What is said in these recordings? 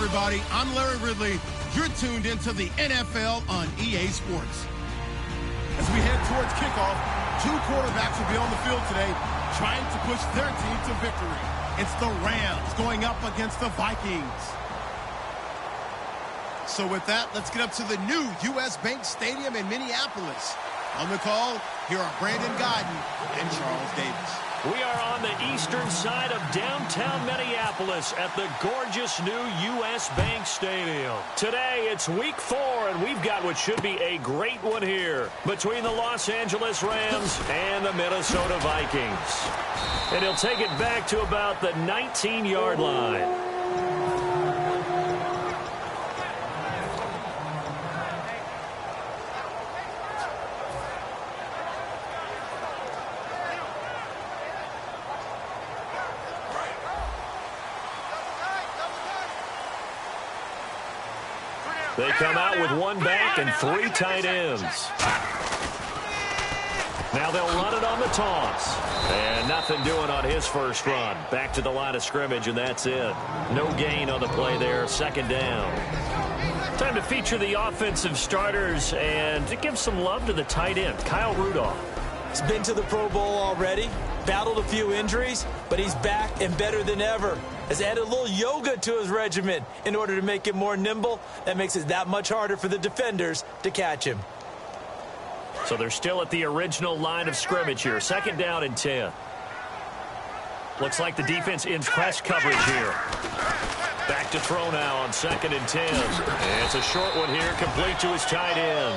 everybody. I'm Larry Ridley. You're tuned into the NFL on EA Sports. As we head towards kickoff, two quarterbacks will be on the field today trying to push their team to victory. It's the Rams going up against the Vikings. So with that, let's get up to the new U.S. Bank Stadium in Minneapolis. On the call, here are Brandon Gaudin and Charles Davis. We are on the eastern side of downtown Minneapolis at the gorgeous new U.S. Bank Stadium. Today, it's week 4, and we've got what should be a great one here between the Los Angeles Rams and the Minnesota Vikings. And he'll take it back to about the 19-yard line. They come out with one back and 3 tight ends. Now they'll run it on the toss. And nothing doing on his first run. Back to the line of scrimmage, and that's it. No gain on the play there. Second down. Time to feature the offensive starters and to give some love to the tight end, Kyle Rudolph. He's been to the Pro Bowl already, battled a few injuries, but he's back and better than ever. Has added a little yoga to his regimen in order to make him more nimble. That makes it that much harder for the defenders to catch him. So they're still at the original line of scrimmage here. Second down and 10. Looks like the defense ends press coverage here. Back to throw now on 2nd and 10. And it's a short one here, complete to his tight end.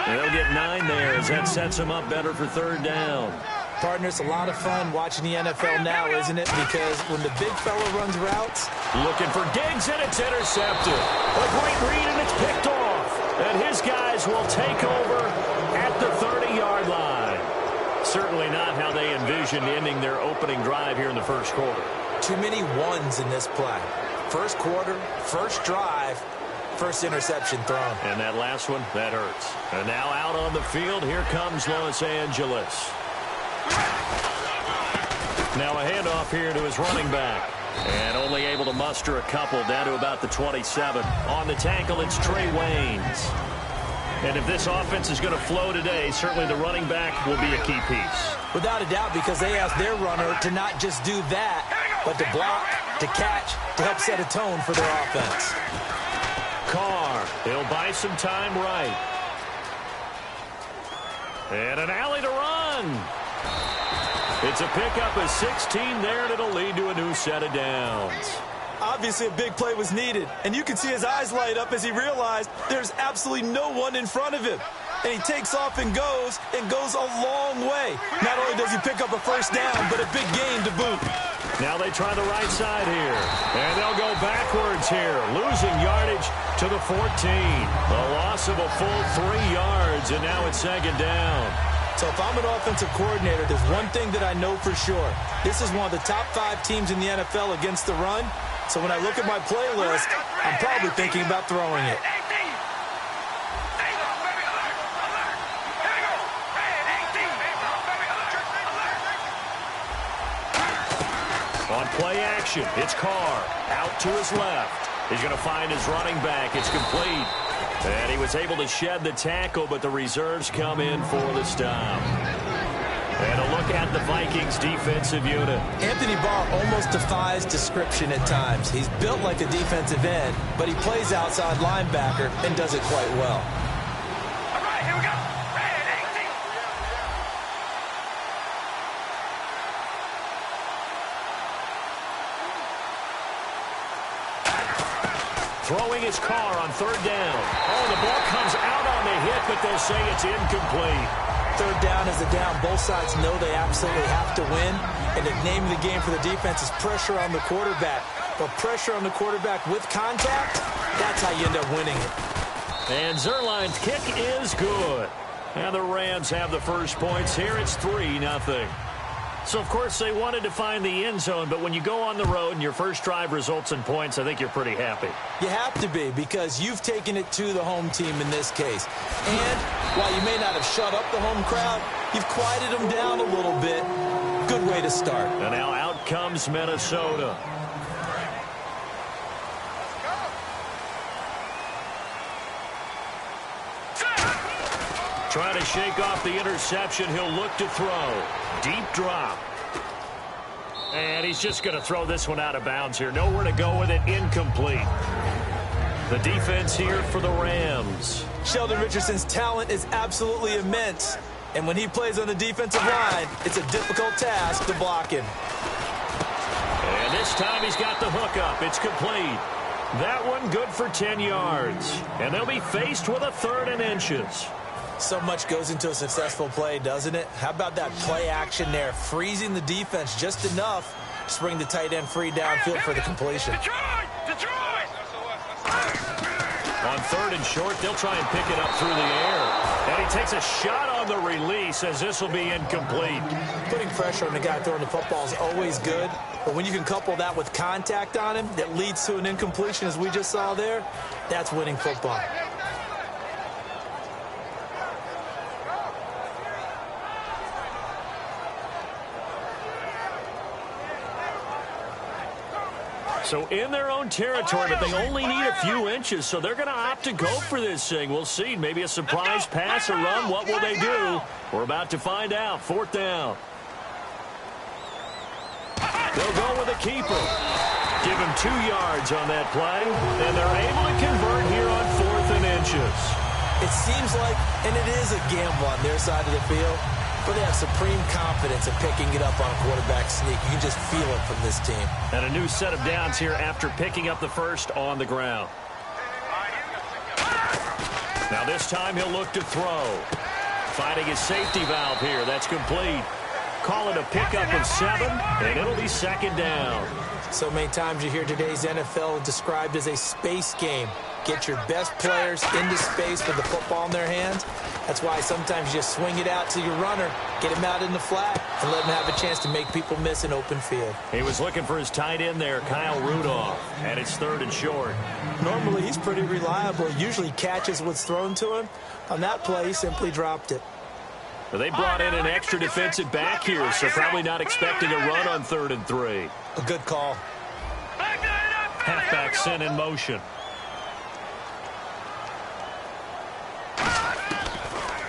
They'll get 9 there as that sets him up better for 3rd down. Partner, it's a lot of fun watching the NFL now, isn't it? Because when the big fella runs routes. Looking for Diggs, and it's intercepted. A great read, and it's picked off. And his guys will take over at the 30-yard line. Certainly not how they envisioned ending their opening drive here in the first quarter. Too many ones in this play. First quarter, first drive, first interception thrown. And that last one, that hurts. And now out on the field, here comes Los Angeles. Now a handoff here to his running back. And only able to muster a couple down to about the 27. On the tackle, it's Trey Waynes. And if this offense is going to flow today, certainly the running back will be a key piece. Without a doubt, because they asked their runner to not just do that, but to block, to catch, to help set a tone for their offense. Carr, he'll buy some time right. And an alley to run. It's a pickup of 16 there, and it'll lead to a new set of downs. Obviously, a big play was needed, and you can see his eyes light up as he realized there's absolutely no one in front of him. And he takes off and goes a long way. Not only does he pick up a first down, but a big gain to boot. Now they try the right side here, and they'll go backwards here, losing yardage to the 14. A loss of a full 3 yards, and now it's 2nd down. So if I'm an offensive coordinator, there's one thing that I know for sure. This is one of the top 5 teams in the NFL against the run. So when I look at my playlist, I'm probably thinking about throwing it. On play action, it's Carr out to his left. He's going to find his running back. It's complete. And he was able to shed the tackle, but the reserves come in for the stop. And a look at the Vikings defensive unit. Anthony Barr almost defies description at times. He's built like a defensive end, but he plays outside linebacker and does it quite well. All right, here we go. Red 18. Throwing his Carr on 3rd down. Oh, the ball comes out on the hit, but they'll say it's incomplete. 3rd down is a down. Both sides know they absolutely have to win. And the name of the game for the defense is pressure on the quarterback. But pressure on the quarterback with contact, that's how you end up winning it. And Zuerlein's kick is good. And the Rams have the first points here. It's 3-0. So, of course, they wanted to find the end zone, but when you go on the road and your first drive results in points, I think you're pretty happy. You have to be, because you've taken it to the home team in this case. And while you may not have shut up the home crowd, you've quieted them down a little bit. Good way to start. And now out comes Minnesota. Trying to shake off the interception. He'll look to throw. Deep drop. And he's just going to throw this one out of bounds here. Nowhere to go with it. Incomplete. The defense here for the Rams. Sheldon Richardson's talent is absolutely immense. And when he plays on the defensive line, it's a difficult task to block him. And this time he's got the hook up. It's complete. That one good for 10 yards. And they'll be faced with a 3rd and inches. So much goes into a successful play, doesn't it? How about that play action there? Freezing the defense just enough to bring the tight end free downfield for the completion. Detroit! On 3rd and short, they'll try and pick it up through the air. And he takes a shot on the release as this will be incomplete. Putting pressure on the guy throwing the football is always good. But when you can couple that with contact on him that leads to an incompletion, as we just saw there, that's winning football. So in their own territory, but they only need a few inches, so they're going to opt to go for this thing. We'll see. Maybe a surprise pass or run. What will they do? We're about to find out. 4th down. They'll go with a keeper. Give him 2 yards on that play, and they're able to convert here on 4th and inches. It seems like, and it is a gamble on their side of the field, but they have supreme confidence in picking it up on a quarterback sneak. You can just feel it from this team. And a new set of downs here after picking up the first on the ground. Now this time he'll look to throw. Finding his safety valve here. That's complete. Call it a pickup of 7, and it'll be 2nd down. So many times you hear today's NFL described as a space game. Get your best players into space with the football in their hands. That's why sometimes you just swing it out to your runner, get him out in the flat, and let him have a chance to make people miss an open field. He was looking for his tight end there, Kyle Rudolph, and it's 3rd and short. Normally, he's pretty reliable. Usually catches what's thrown to him. On that play, he simply dropped it. Well, they brought in an extra defensive back here, so probably not expecting a run on 3rd and 3. A good call. Halfback sent in motion.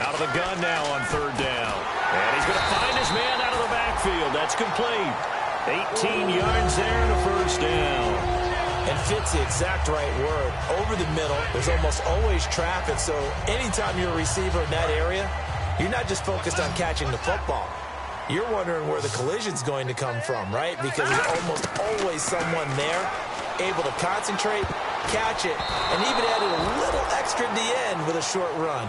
Out of the gun now on 3rd down. And he's going to find his man out of the backfield. That's complete. 18 yards there and a 1st down. And fits the exact right word. Over the middle, there's almost always traffic, so anytime you're a receiver in that area, you're not just focused on catching the football. You're wondering where the collision's going to come from, right? Because there's almost always someone there able to concentrate, catch it, and even added a little extra at the end with a short run.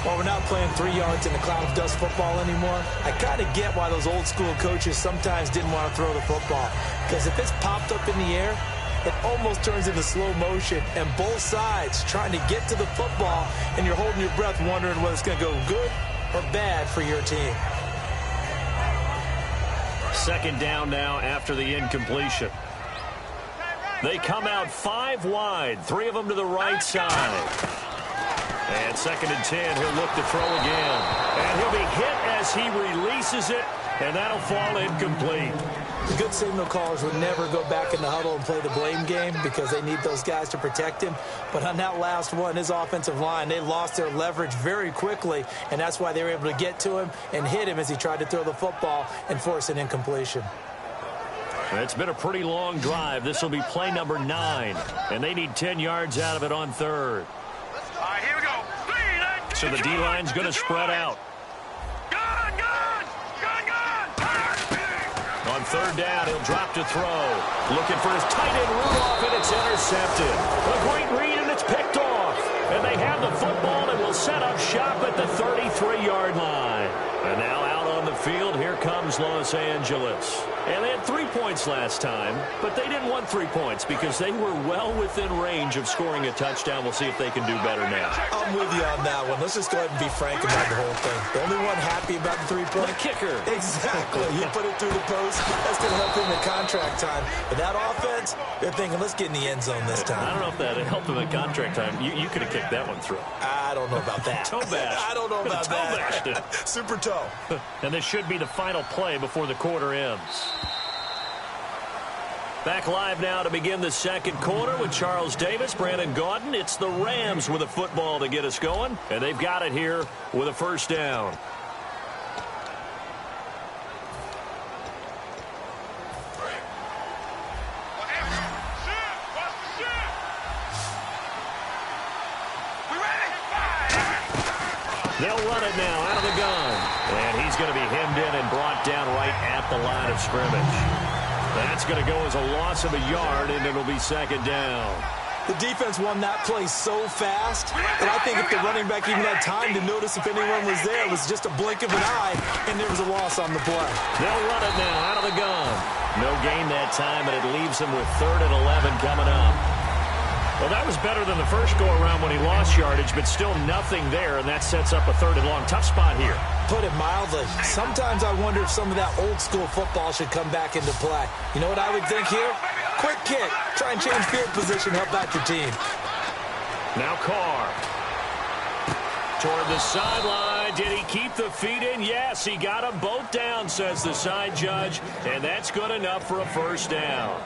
While we're not playing 3 yards in a cloud of dust football anymore, I kind of get why those old school coaches sometimes didn't want to throw the football. Because if it's popped up in the air, it almost turns into slow motion, and both sides trying to get to the football, and you're holding your breath wondering whether it's going to go good or bad for your team. 2nd down now after the incompletion. They come out 5 wide, 3 of them to the right side. And 2nd and 10, he'll look to throw again. And he'll be hit as he releases it, and that'll fall incomplete. The good signal callers would never go back in the huddle and play the blame game because they need those guys to protect him. But on that last one, his offensive line, they lost their leverage very quickly, and that's why they were able to get to him and hit him as he tried to throw the football and force an incompletion. It's been a pretty long drive. This will be play number 9, and they need 10 yards out of it on 3rd. All right, here we go. So the D-line's going to spread out. Gun! On 3rd down, he'll drop to throw. Looking for his tight end, Rudolph, and it's intercepted. A great read, and it's picked off. And they have the football and will set up shop at the 33-yard line. And now out on the field, here comes Los Angeles. And they had 3 points last time, but they didn't want 3 points because they were well within range of scoring a touchdown. We'll see if they can do better now. I'm with you on that one. Let's just go ahead and be frank about the whole thing. The only one happy about the 3-point? The kicker. Exactly. You put it through the post. That's going to help him in contract time. But that offense, they're thinking, let's get in the end zone this time. I don't know if that helped him in contract time. You could have kicked that one through. I don't know about that. Toe bash. I don't know about that. Toe bashed. Super toe. And this should be the final play before the quarter ends. Back live now to begin the second quarter with Charles Davis, Brandon Gaudin. It's the Rams with a football to get us going, and they've got it here with a first down. They'll run it now out of the gun. And he's going to be hemmed in and brought down right at the line of scrimmage. That's going to go as a loss of a yard, and it'll be second down. The defense won that play so fast, and I think if the running back even had time to notice if anyone was there, it was just a blink of an eye, and there was a loss on the play. They'll run it now out of the gun. No gain that time, and it leaves them with 3rd and 11 coming up. Well, that was better than the first go-around when he lost yardage, but still nothing there, and that sets up a 3rd and long. Tough spot here. Put it mildly, sometimes I wonder if some of that old-school football should come back into play. You know what I would think here? Quick kick. Try and change field position, help out your team. Now Carr. Toward the sideline. Did he keep the feet in? Yes, he got them both down, says the side judge, and that's good enough for a first down.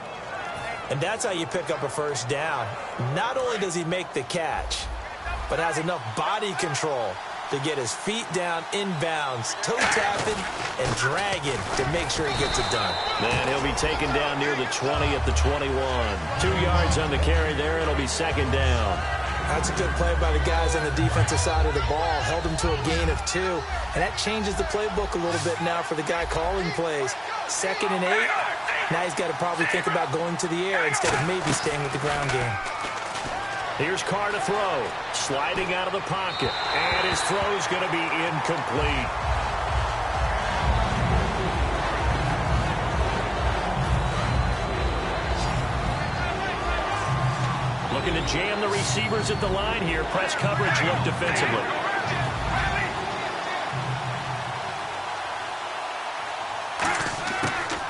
And that's how you pick up a first down. Not only does he make the catch, but has enough body control to get his feet down inbounds, toe tapping and dragging to make sure he gets it done. Man, he'll be taken down near the 20 at the 21. 2 yards on the carry there. It'll be second down. That's a good play by the guys on the defensive side of the ball. Held him to a gain of 2. And that changes the playbook a little bit now for the guy calling plays. 2nd and 8. Now he's got to probably think about going to the air instead of maybe staying with the ground game. Here's Carr to throw. Sliding out of the pocket. And his throw's going to be incomplete. Looking to jam the receivers at the line here. Press coverage look defensively.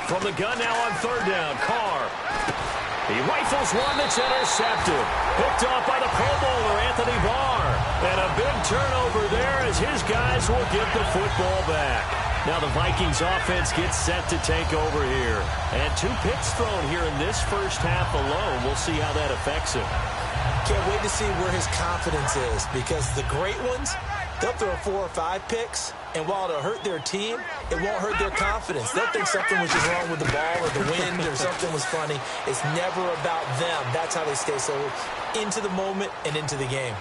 From the gun now on 3rd down. Carr. He rifles one that's intercepted. Picked off by the Pro Bowler, Anthony Barr. And a big turnover there as his guys will get the football back. Now the Vikings offense gets set to take over here. And 2 picks thrown here in this first half alone. We'll see how that affects him. Can't wait to see where his confidence is, because the great ones, they'll throw 4 or 5 picks, and while it'll hurt their team, it won't hurt their confidence. They'll think something was just wrong with the ball or the wind or something was funny. It's never about them. That's how they stay so into the moment and into the game.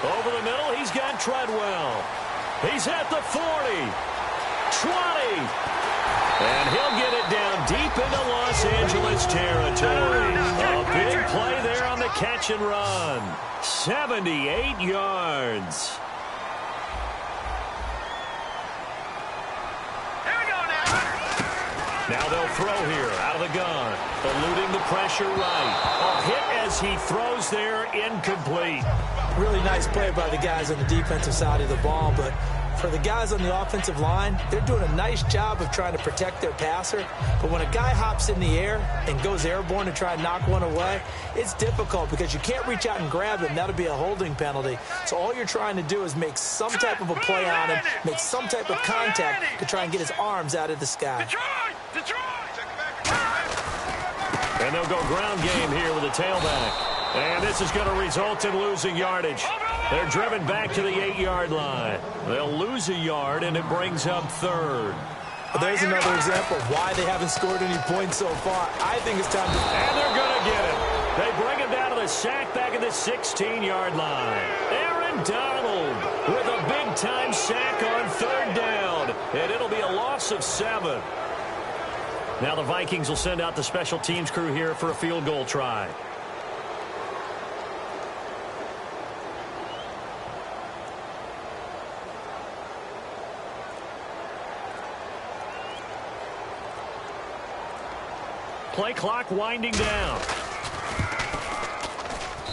Over the middle, he's got Treadwell. He's at the 40. 20. And he'll get it down deep into Los Angeles territory. A big play there on the catch and run. 78 yards. Now they'll throw here out of the gun. Eluding the pressure right. A hit as he throws there, incomplete. Really nice play by the guys on the defensive side of the ball, but for the guys on the offensive line, they're doing a nice job of trying to protect their passer. But when a guy hops in the air and goes airborne to try and knock one away, it's difficult because you can't reach out and grab him. That'll be a holding penalty. So all you're trying to do is make some type of a play on him, make some type of contact to try and get his arms out of the sky. And they'll go ground game here with a tailback. And this is going to result in losing yardage. They're driven back to the 8-yard line. They'll lose a yard, and it brings up 3rd. But there's another example of why they haven't scored any points so far. I think it's time to... And they're going to get him. They bring him down to the sack back at the 16-yard line. Aaron Donald with a big-time sack on 3rd down. And it'll be a loss of 7. Now the Vikings will send out the special teams crew here for a field goal try. Play clock winding down.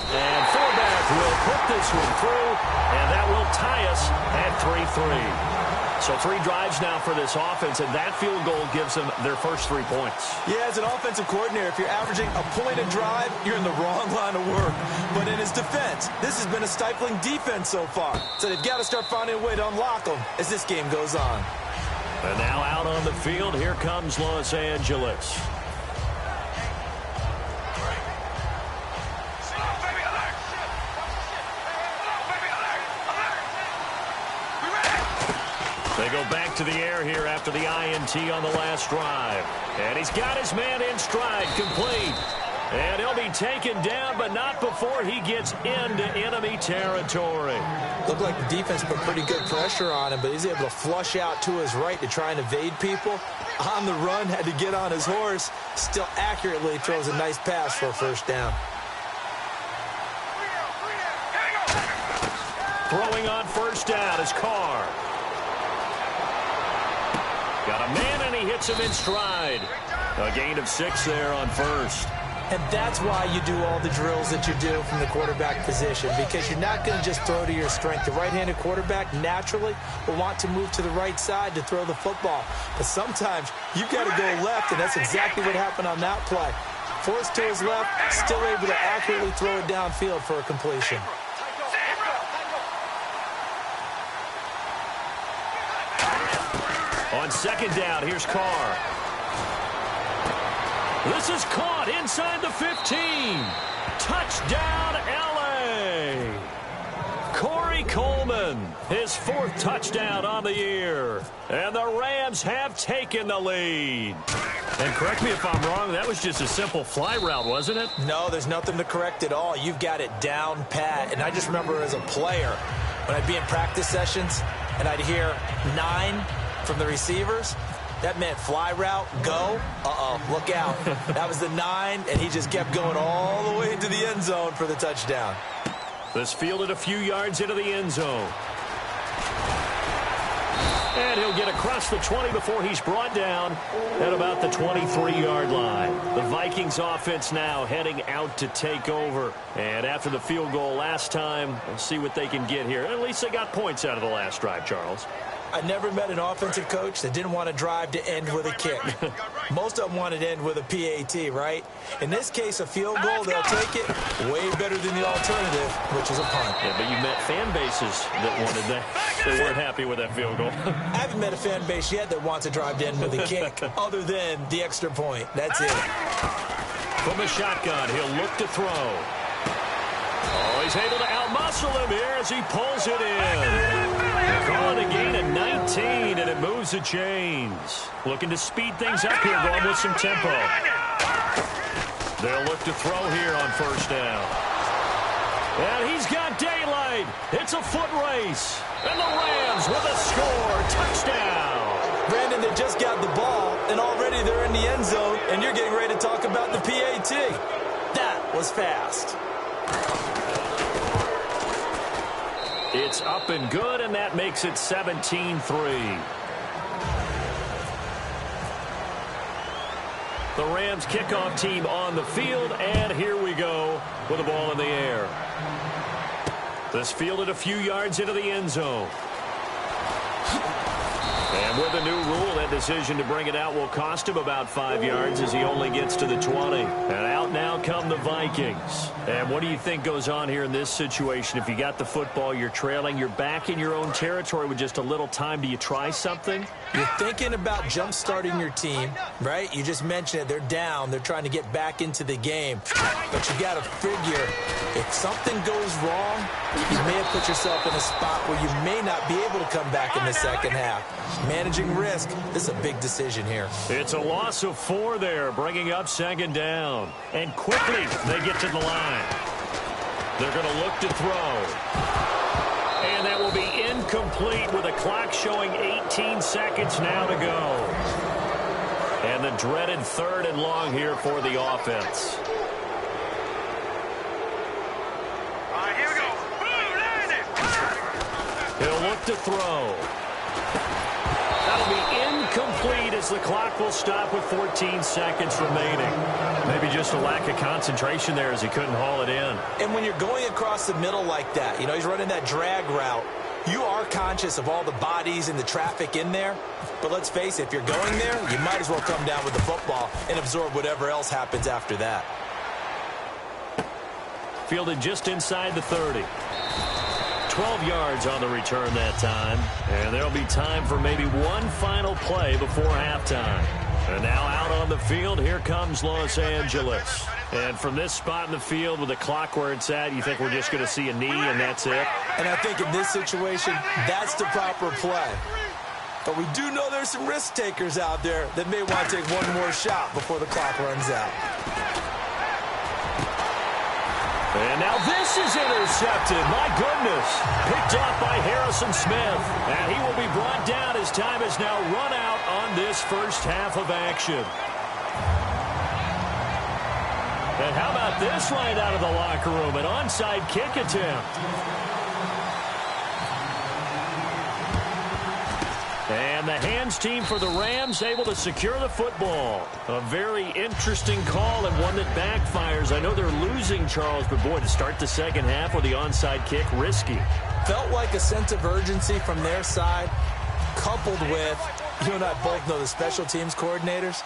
And fullback will put this one through, and that will tie us at 3-3. So 3 drives now for this offense, and that field goal gives them their first 3 points. Yeah, as an offensive coordinator, if you're averaging a point a drive, you're in the wrong line of work. But in his defense, this has been a stifling defense so far. So they've got to start finding a way to unlock them as this game goes on. And now out on the field, here comes Los Angeles. go back to the air here after the INT on the last drive. And he's got his man in stride, complete. And he'll be taken down, but not before he gets into enemy territory. Looked like the defense put pretty good pressure on him, but he's able to flush out to his right to try and evade people. On the run, had to get on his horse. Still accurately throws a nice pass for a first down. Throwing on first down is Carr. Got a man, and he hits him in stride. A gain of 6 there on first. And that's why you do all the drills that you do from the quarterback position, because you're not going to just throw to your strength. The right-handed quarterback naturally will want to move to the right side to throw the football. But sometimes you've got to go left, and that's exactly what happened on that play. Forced to his left, still able to accurately throw it downfield for a completion. On second down, here's Carr. This is caught inside the 15. Touchdown, L.A. Corey Coleman, his 4th touchdown on the year. And the Rams have taken the lead. And correct me if I'm wrong, that was just a simple fly route, wasn't it? No, there's nothing to correct at all. You've got it down pat. And I just remember as a player, when I'd be in practice sessions and I'd hear 9 from the receivers, that meant fly route, go. Look out. That was the 9, and he just kept going all the way into the end zone for the touchdown. This fielded a few yards into the end zone. And he'll get across the 20 before he's brought down at about the 23-yard line. The Vikings offense now heading out to take over. And after the field goal last time, we'll see what they can get here. At least they got points out of the last drive, Charles. I never met an offensive coach that didn't want to drive to end with a kick. Most of them wanted to end with a PAT, right? In this case, a field goal, they'll take it way better than the alternative, which is a punt. Yeah, but you met fan bases that wanted that. They weren't happy with that field goal. I haven't met a fan base yet that wants to drive to end with a kick, other than the extra point. That's it. From the shotgun, he'll look to throw. Oh, he's able to outmuscle him here as he pulls it in. Calling a gain of 19, and it moves the chains. Looking to speed things up here, going with some tempo. They'll look to throw here on first down. And he's got daylight. It's a foot race. And the Rams with a score. Touchdown. Brandon, they just got the ball, and already they're in the end zone, and you're getting ready to talk about the PAT. That was fast. It's up and good, and that makes it 17-3. The Rams kickoff team on the field, and here we go with the ball in the air. This fielded a few yards into the end zone. And with the new rule, that decision to bring it out will cost him about 5 yards as he only gets to the 20. And out now come the Vikings. And what do you think goes on here in this situation? If you got the football, you're trailing, you're back in your own territory with just a little time. Do you try something? You're thinking about jump-starting your team, right? You just mentioned it. They're down. They're trying to get back into the game. But you got to figure, if something goes wrong, you may have put yourself in a spot where you may not be able to come back in the second half. Managing risk, this is a big decision here. It's a loss of 4 there, bringing up second down. And quickly, they get to the line. They're going to look to throw. And that will be incomplete with the clock showing 18 seconds now to go. And the dreaded 3rd and long here for the offense. All right, here we go. He'll look to throw. That'll be incomplete as the clock will stop with 14 seconds remaining. Maybe just a lack of concentration there as he couldn't haul it in. And when you're going across the middle like that, you know, he's running that drag route, you are conscious of all the bodies and the traffic in there. But let's face it, if you're going there, you might as well come down with the football and absorb whatever else happens after that. Fielded just inside the 30. 12 yards on the return that time. And there'll be time for maybe one final play before halftime. And now out on the field, here comes Los Angeles. And from this spot in the field with the clock where it's at, you think we're just going to see a knee and that's it? And I think in this situation, that's the proper play. But we do know there's some risk takers out there that may want to take one more shot before the clock runs out. And now this is intercepted. My goodness. Picked off by Harrison Smith. And he will be brought down as time has now run out on this first half of action. And how about this right out of the locker room? An onside kick attempt. And the hands team for the Rams able to secure the football. A very interesting call and one that backfires. I know they're losing, Charles, but boy, to start the second half with the onside kick, risky. Felt like a sense of urgency from their side, coupled with, you and I both know the special teams coordinators.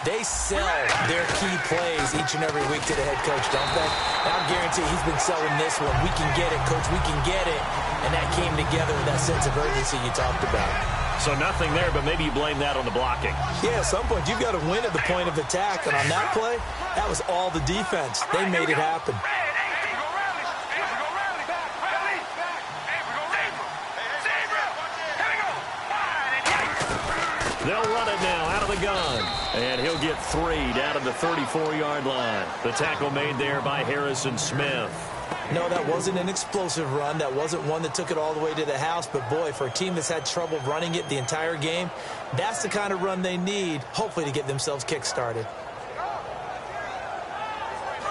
They sell their key plays each and every week to the head coach, don't they? And I guarantee he's been selling this one. We can get it, coach. We can get it. And that came together with that sense of urgency you talked about. So nothing there, but maybe you blame that on the blocking. Yeah, at some point, you've got to win at the point of attack. And on that play, that was all the defense. They made it happen. They'll run it now out of the gun. And he'll get 3 down at the 34-yard line. The tackle made there by Harrison Smith. No, that wasn't an explosive run. That wasn't one that took it all the way to the house. But, boy, for a team that's had trouble running it the entire game, that's the kind of run they need, hopefully, to get themselves kick-started.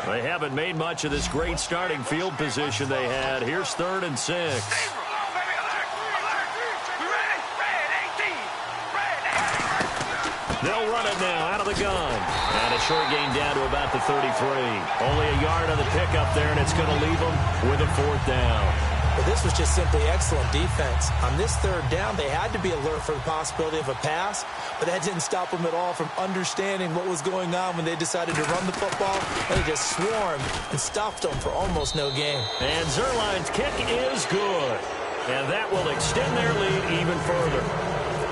They haven't made much of this great starting field position they had. Here's 3rd and 6. They'll run it now out of the gun. And a short gain down to about the 33. Only a yard on the pickup there, and it's going to leave them with a 4th down. But this was just simply excellent defense. On this 3rd down, they had to be alert for the possibility of a pass, but that didn't stop them at all from understanding what was going on when they decided to run the football. And they just swarmed and stuffed them for almost no gain. And Zuerlein's kick is good. And that will extend their lead even further.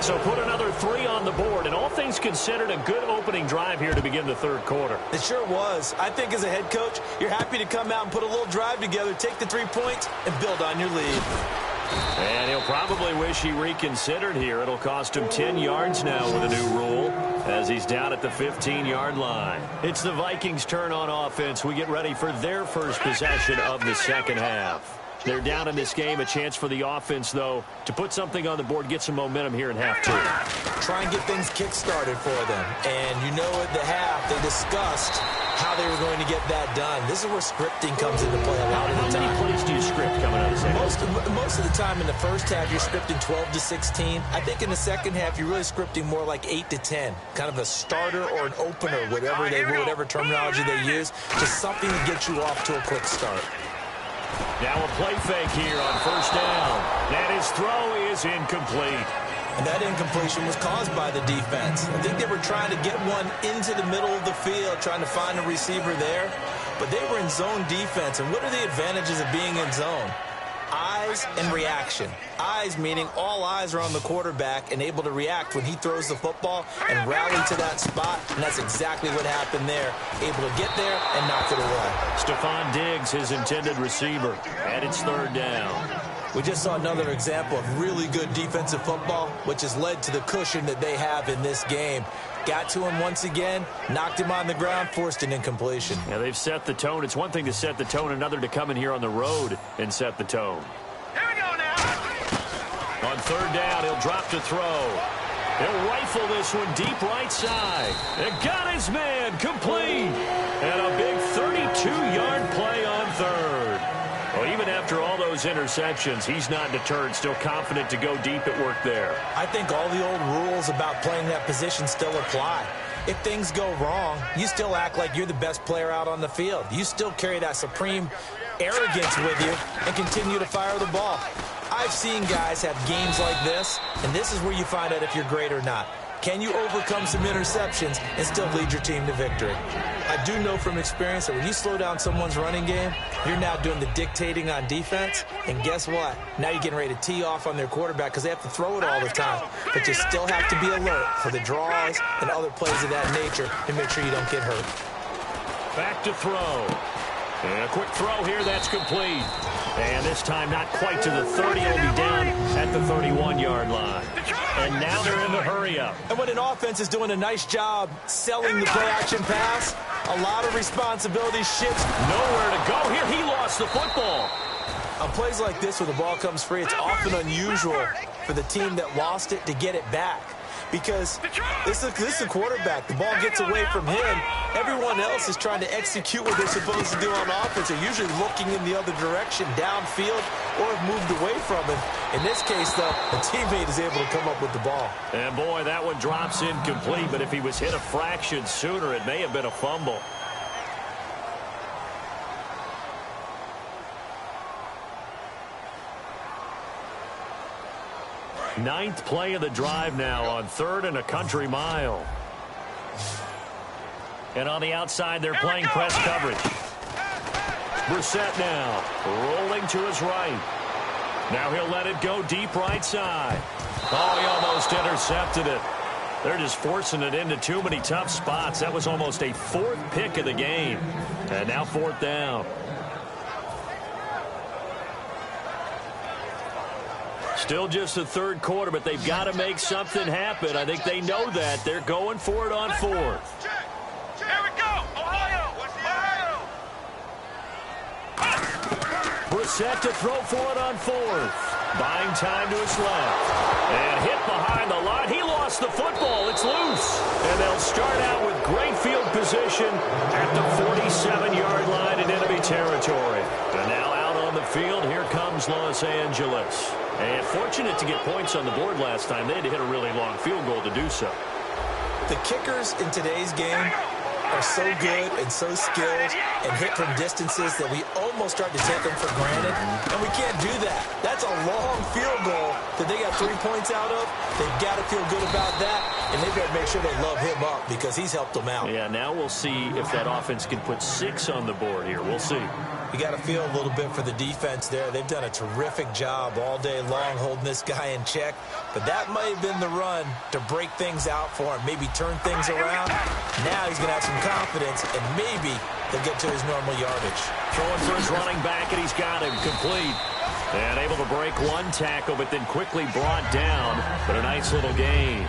So put another 3 on the board, and all things considered, a good opening drive here to begin the 3rd quarter. It sure was. I think as a head coach, you're happy to come out and put a little drive together, take the 3 points, and build on your lead. And he'll probably wish he reconsidered here. It'll cost him 10 yards now with a new rule as he's down at the 15-yard line. It's the Vikings' turn on offense. We get ready for their first possession of the second half. They're down in this game. A chance for the offense, though, to put something on the board, get some momentum here in half 2. Try and get things kick-started for them. And you know at the half, they discussed how they were going to get that done. This is where scripting comes into play a lot of the time. How many plays do you script coming out of the second? Most of the time in the first half, you're scripting 12 to 16. I think in the second half, you're really scripting more like 8 to 10. Kind of a starter or an opener, whatever terminology they use. Just something to get you off to a quick start. Now a play fake here on 1st down. And his throw is incomplete. And that incompletion was caused by the defense. I think they were trying to get one into the middle of the field, trying to find a receiver there. But they were in zone defense. And what are the advantages of being in zone? Eyes and reaction. Eyes meaning all eyes are on the quarterback and able to react when he throws the football and rally to that spot. And that's exactly what happened there. Able to get there and knock it away. Stephon Diggs, his intended receiver. And it's 3rd down. We just saw another example of really good defensive football, which has led to the cushion that they have in this game. Got to him once again, knocked him on the ground, forced an incompletion. Yeah, they've set the tone. It's one thing to set the tone, another to come in here on the road and set the tone. Here we go now. On 3rd down, he'll drop to throw. He'll rifle this one deep right side. It got his man complete. And a big 32-yard play on 3rd. Well, even after all those interceptions, he's not deterred, still confident to go deep at work there. I think all the old rules about playing that position still apply. If things go wrong, you still act like you're the best player out on the field. You still carry that supreme arrogance with you and continue to fire the ball. I've seen guys have games like this, and this is where you find out if you're great or not. Can you overcome some interceptions and still lead your team to victory? I do know from experience that when you slow down someone's running game, you're now doing the dictating on defense. And guess what? Now you're getting ready to tee off on their quarterback because they have to throw it all the time. But you still have to be alert for the draws and other plays of that nature to make sure you don't get hurt. Back to throw. And a quick throw here, that's complete. And this time not quite to the 30, it'll be down at the 31-yard line. And now they're in the hurry-up. And when an offense is doing a nice job selling the play-action pass, a lot of responsibility shifts. Nowhere to go here. He lost the football. On plays like this where the ball comes free, it's often unusual for the team that lost it to get it back. Because this is a quarterback. The ball gets away from him. Everyone else is trying to execute what they're supposed to do on offense. They're usually looking in the other direction, downfield, or have moved away from him. In this case, though, a teammate is able to come up with the ball. And, boy, that one drops incomplete. But if he was hit a fraction sooner, it may have been a fumble. Ninth play of the drive now on 3rd and a country mile. And on the outside, they're playing press coverage. Brissett now rolling to his right. Now he'll let it go deep right side. Oh, he almost intercepted it. They're just forcing it into too many tough spots. That was almost a 4th pick of the game. And now 4th down. Still just the 3rd quarter, but they've got to make something happen. I think they know that. They're going for it on 4th. Here we go, Ohio! Brissett to throw for it on 4th. Buying time to his left. And hit behind the line. He lost the football. It's loose. And they'll start out with great field position at the 47-yard line in enemy territory. And now out on the field, here comes Los Angeles. And fortunate to get points on the board last time. They had to hit a really long field goal to do so. The kickers in today's game are so good and so skilled and hit from distances that we almost start to take them for granted. And we can't do that. That's a long field goal that they got 3 points out of. They've got to feel good about that, and they've got to make sure they love him up because he's helped them out. Yeah, now we'll see if that offense can put 6 on the board here. We'll see. You got to feel a little bit for the defense there. They've done a terrific job all day long holding this guy in check. But that might have been the run to break things out for him, maybe turn things around. Now he's going to have some confidence, and maybe he'll get to his normal yardage. Throwing for his running back, and he's got him complete. And able to break one tackle, but then quickly brought down. But a nice little gain.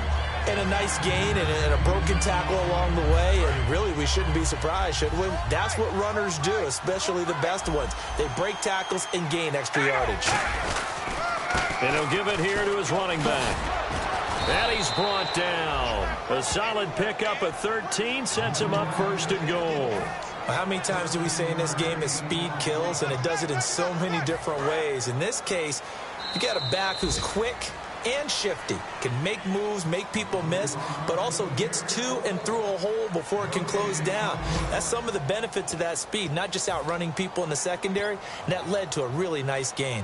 And a nice gain and a broken tackle along the way. And really, we shouldn't be surprised, should we? That's what runners do, especially the best ones. They break tackles and gain extra yardage. And he'll give it here to his running back. And he's brought down. A solid pickup of 13 sets him up 1st and goal. How many times do we say in this game that speed kills? And it does it in so many different ways. In this case, you got a back who's quick and shifty, can make moves, make people miss, but also gets to and through a hole before it can close down. That's some of the benefits of that speed, not just outrunning people in the secondary, and that led to a really nice gain.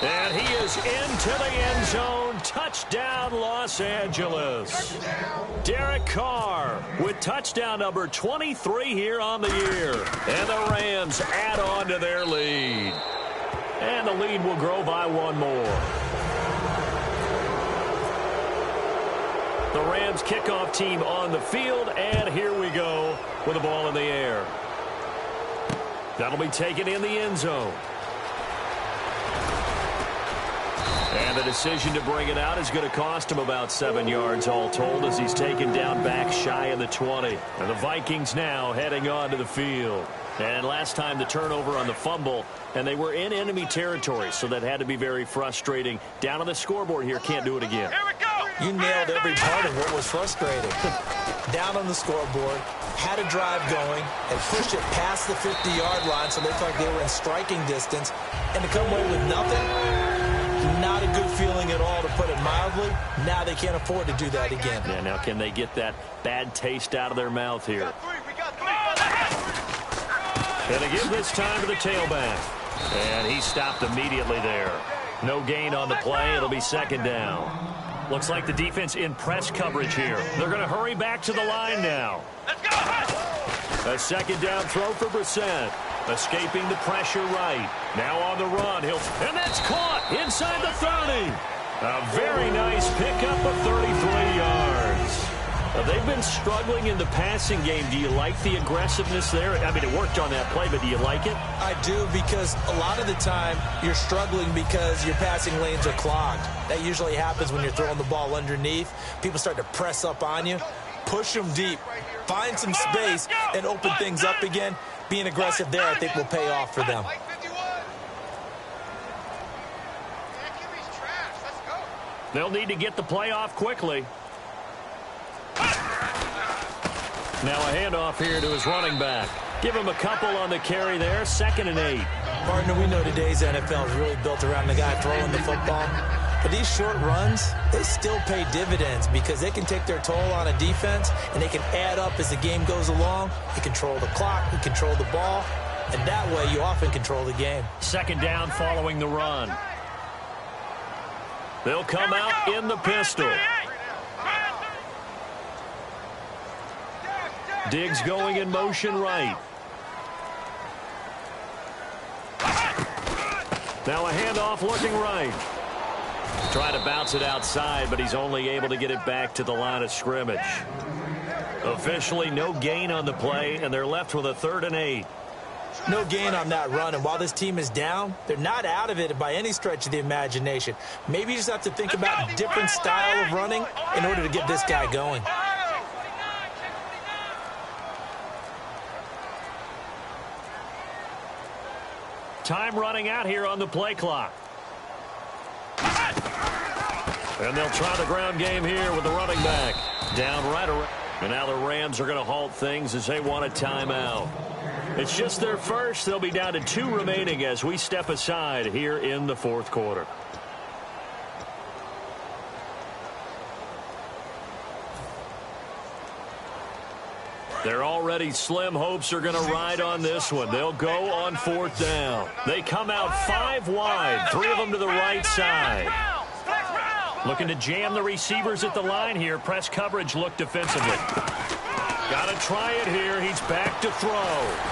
And he is into the end zone. Touchdown, Los Angeles. Derek Carr with touchdown number 23 here on the year. And the Rams add on to their lead. And the lead will grow by 1 more. The Rams kickoff team on the field. And here we go with the ball in the air. That'll be taken in the end zone. And the decision to bring it out is going to cost him about 7 yards all told as he's taken down back shy of the 20. And the Vikings now heading on to the field. And last time the turnover on the fumble, and they were in enemy territory, so that had to be very frustrating. Down on the scoreboard here, can't do it again. Here we go. You nailed every part of what was frustrating. Down on the scoreboard, had a drive going, and pushed it past the 50-yard line so they looked like they were in striking distance. And to come away with nothing, not a good feeling at all, to put it mildly. Now they can't afford to do that again. Yeah, now can they get that bad taste out of their mouth here? And they give this time to the tailback. And he stopped immediately there. No gain on the play. It'll be 2nd down. Looks like the defense in press coverage here. They're going to hurry back to the line now. Let's go. A 2nd down throw for Brissett. Escaping the pressure right. Now on the run. And that's caught inside the 30. A very nice pickup of 33 yards. They've been struggling in the passing game. Do you like the aggressiveness there? I mean, it worked on that play, but do you like it? I do, because a lot of the time you're struggling because your passing lanes are clogged. That usually happens when you're throwing the ball underneath. People start to press up on you. Push them deep. Find some space and open things up again. Being aggressive there, I think, will pay off for them. They'll need to get the play off quickly. Now a handoff here to his running back. Give him a couple on the carry there. 2nd and 8. Partner, we know today's NFL is really built around the guy throwing the football. But these short runs, they still pay dividends because they can take their toll on a defense, and they can add up as the game goes along. You control the clock, you control the ball, and that way you often control the game. 2nd down following the run. They'll come out in the pistol. Diggs going in motion right. Now a handoff looking right. Trying to bounce it outside, but he's only able to get it back to the line of scrimmage. Officially no gain on the play, and they're left with a 3rd and 8. No gain on that run, and while this team is down, they're not out of it by any stretch of the imagination. Maybe you just have to think about a different style of running in order to get this guy going. Time running out here on the play clock. And they'll try the ground game here with the running back. Down right around. And now the Rams are going to halt things as they want a timeout. It's just their first. They'll be down to 2 remaining as we step aside here in the 4th quarter. Their already slim hopes are going to ride on this one. They'll go on 4th down. They come out 5 wide, 3 of them to the right side. Looking to jam the receivers at the line here. Press coverage look defensively. Got to try it here. He's back to throw.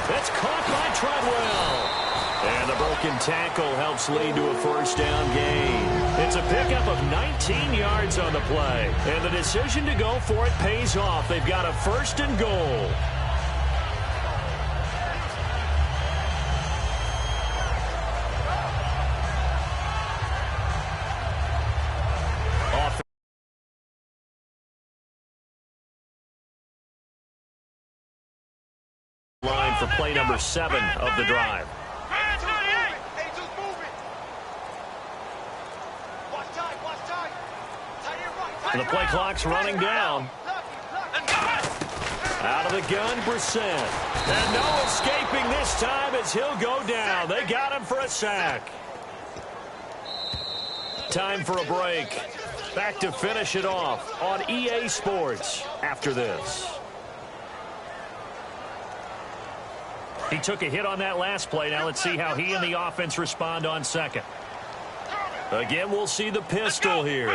That's caught by Treadwell. And the broken tackle helps lead to a 1st down gain. It's a pickup of 19 yards on the play. And the decision to go for it pays off. They've got a 1st and goal. Line for play number 7 of the drive. The play clock's running down. Out of the gun, Brissett. And no escaping this time as he'll go down. They got him for a sack. Time for a break. Back to finish it off on EA Sports after this. He took a hit on that last play. Now let's see how he and the offense respond on 2nd. Again, we'll see the pistol here.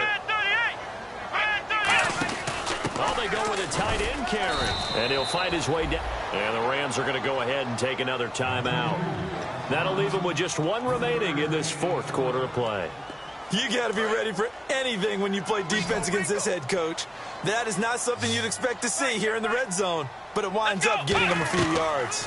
Oh, they go with a tight end carry. And he'll fight his way down. And the Rams are going to go ahead and take another timeout. That'll leave them with just 1 remaining in this 4th quarter of play. You got to be ready for anything when you play defense against this head coach. That is not something you'd expect to see here in the red zone, but it winds up getting him a few yards.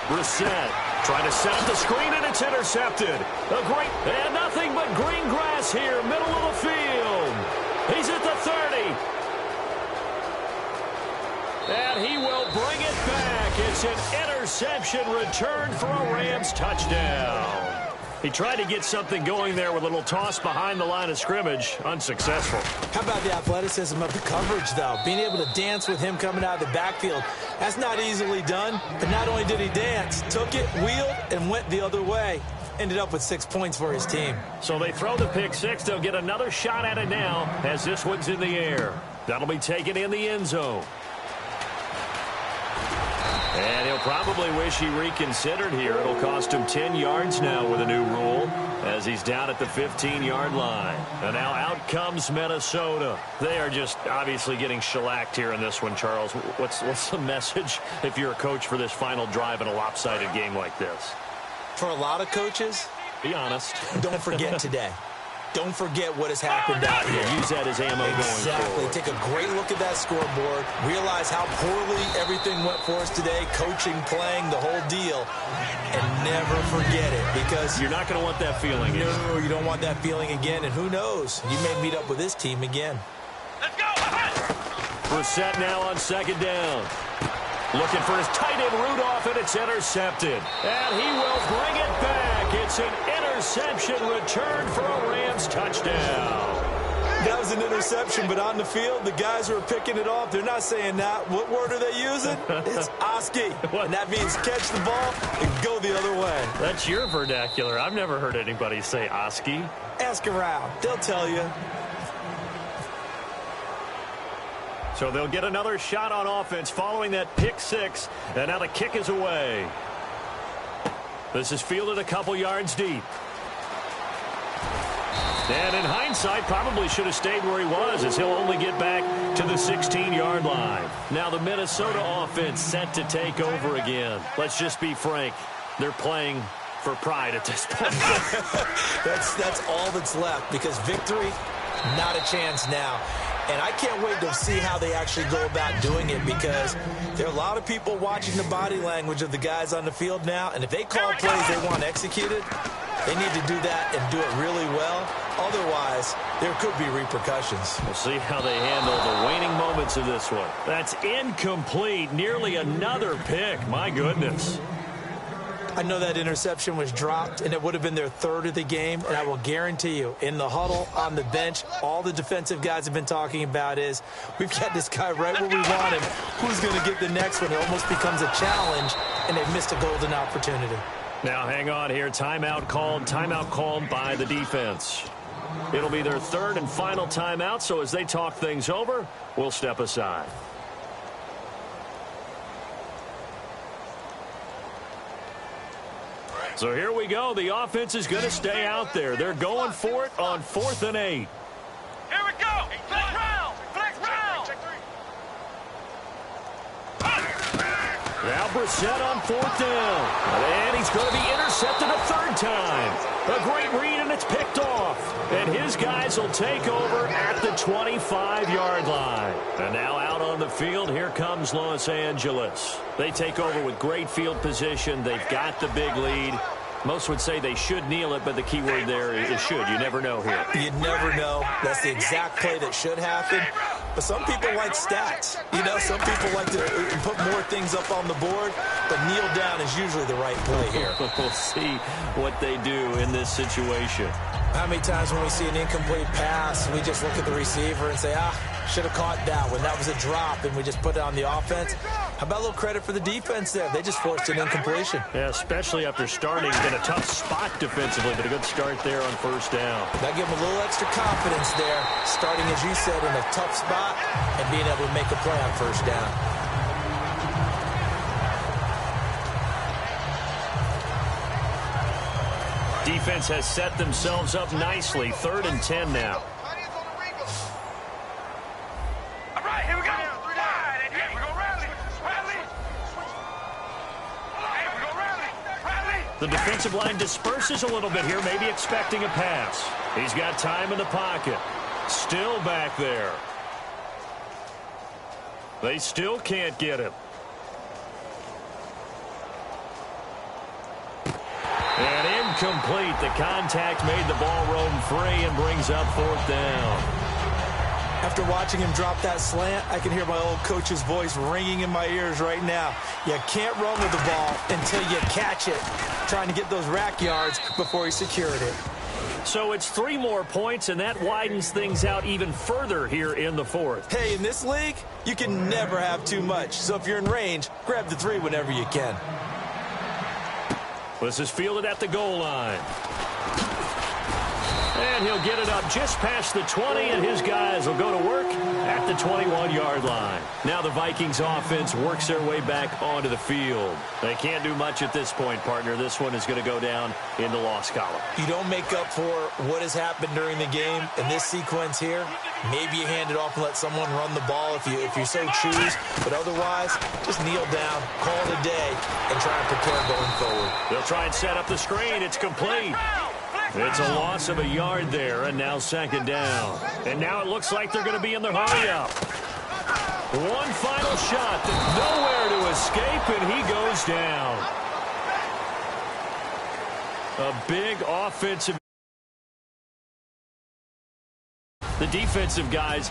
Brissett trying to set up the screen, and it's intercepted. And nothing but green grass here, middle of the field. He's at the 30. And he will bring it back. It's an interception return for a Rams touchdown. He tried to get something going there with a little toss behind the line of scrimmage. Unsuccessful. How about the athleticism of the coverage, though? Being able to dance with him coming out of the backfield. That's not easily done. But not only did he dance, took it, wheeled, and went the other way. Ended up with 6 points for his team. So they throw the pick six. They'll get another shot at it now as this one's in the air. That'll be taken in the end zone. And he'll probably wish he reconsidered here. It'll cost him 10 yards now with a new rule as he's down at the 15-yard line. And now out comes Minnesota. They are just obviously getting shellacked here in this one, Charles. What's the message if you're a coach for this final drive in a lopsided game like this? For a lot of coaches, be honest. Don't forget today. don't forget what has happened out here. Use that as ammo going forward. Take a great look at that scoreboard. Realize how poorly everything went for us today, coaching, playing, the whole deal. And never forget it, because you're not going to want that feeling. No, you don't want that feeling again. And who knows? You may meet up with this team again. Let's go. Brissett now on second down. Looking for his tight end Rudolph, and it's intercepted. And he will bring it back. It's an interception return for a Rams touchdown. That was an interception, but on the field, the guys who are picking it off, they're not saying that. What word are they using? It's Oski. And that means catch the ball and go the other way. That's your vernacular. I've never heard anybody say Oski. Ask around. They'll tell you. So they'll get another shot on offense following that pick six. And now the kick is away. This is fielded a couple yards deep. And in hindsight, probably should have stayed where he was, as he'll only get back to the 16-yard line. Now the Minnesota offense set to take over again. Let's just be frank. They're playing for pride at this point. That's all that's left, because victory, not a chance now. And I can't wait to see how they actually go about doing it, because there are a lot of people watching the body language of the guys on the field now, and if they call plays they want executed, they need to do that and do it really well. Otherwise, there could be repercussions. We'll see how they handle the waning moments of this one. That's incomplete. Nearly another pick. My goodness. I know that interception was dropped, and it would have been their third of the game, and I will guarantee you, in the huddle, on the bench, all the defensive guys have been talking about is, we've got this guy right where we want him. Who's going to get the next one? It almost becomes a challenge, and they've missed a golden opportunity. Now hang on here. Timeout called by the defense. It'll be their third and final timeout, so as they talk things over, we'll step aside. So here we go. The offense is going to stay out there. They're going for it on 4th and 8. Here we go. Flex round. Flex round. Now Brissett on 4th down. And he's going to be intercepted a third time. A great read, and it's picked off. And his guys will take over at the 25-yard line. And now out on the field, here comes Los Angeles. They take over with great field position. They've got the big lead. Most would say they should kneel it, but the key word there is should. You never know here. You never know. That's the exact play that should happen. But some people like stats. You know, some people like to put more things up on the board, but kneel down is usually the right play here. We'll see what they do in this situation. How many times when we see an incomplete pass, we just look at the receiver and say, should have caught that one. That was a drop, and we just put it on the offense. How about a little credit for the defense there? They just forced an incompletion. Yeah, especially after starting in a tough spot defensively, but a good start there on 1st down. That gave them a little extra confidence there, starting, as you said, in a tough spot and being able to make a play on 1st down. Defense has set themselves up nicely. 3rd and 10 now. All right, here we go. Here we go, rally. Here we go, rally. The defensive line disperses a little bit here, maybe expecting a pass. He's got time in the pocket. Still back there. They still can't get him. And incomplete. The contact made the ball roam free and brings up 4th down. After watching him drop that slant, I can hear my old coach's voice ringing in my ears right now. You can't run with the ball until you catch it. Trying to get those rack yards before he secured it. So it's 3 more points, and that widens things out even further here in the 4th. Hey, in this league, you can never have too much. So if you're in range, grab the 3 whenever you can. This is fielded at the goal line. And he'll get it up just past the 20, and his guys will go to work at the 21-yard line. Now the Vikings offense works their way back onto the field. They can't do much at this point, partner. This one is going to go down in the loss column. You don't make up for what has happened during the game in this sequence here. Maybe you hand it off and let someone run the ball if you so choose. But otherwise, just kneel down, call it a day, and try and prepare going forward. They'll try and set up the screen. It's complete. It's a loss of a yard there, and now second down. And now it looks like they're going to be in the hurry-up. One final shot, nowhere to escape, and he goes down. A big offensive. The defensive guys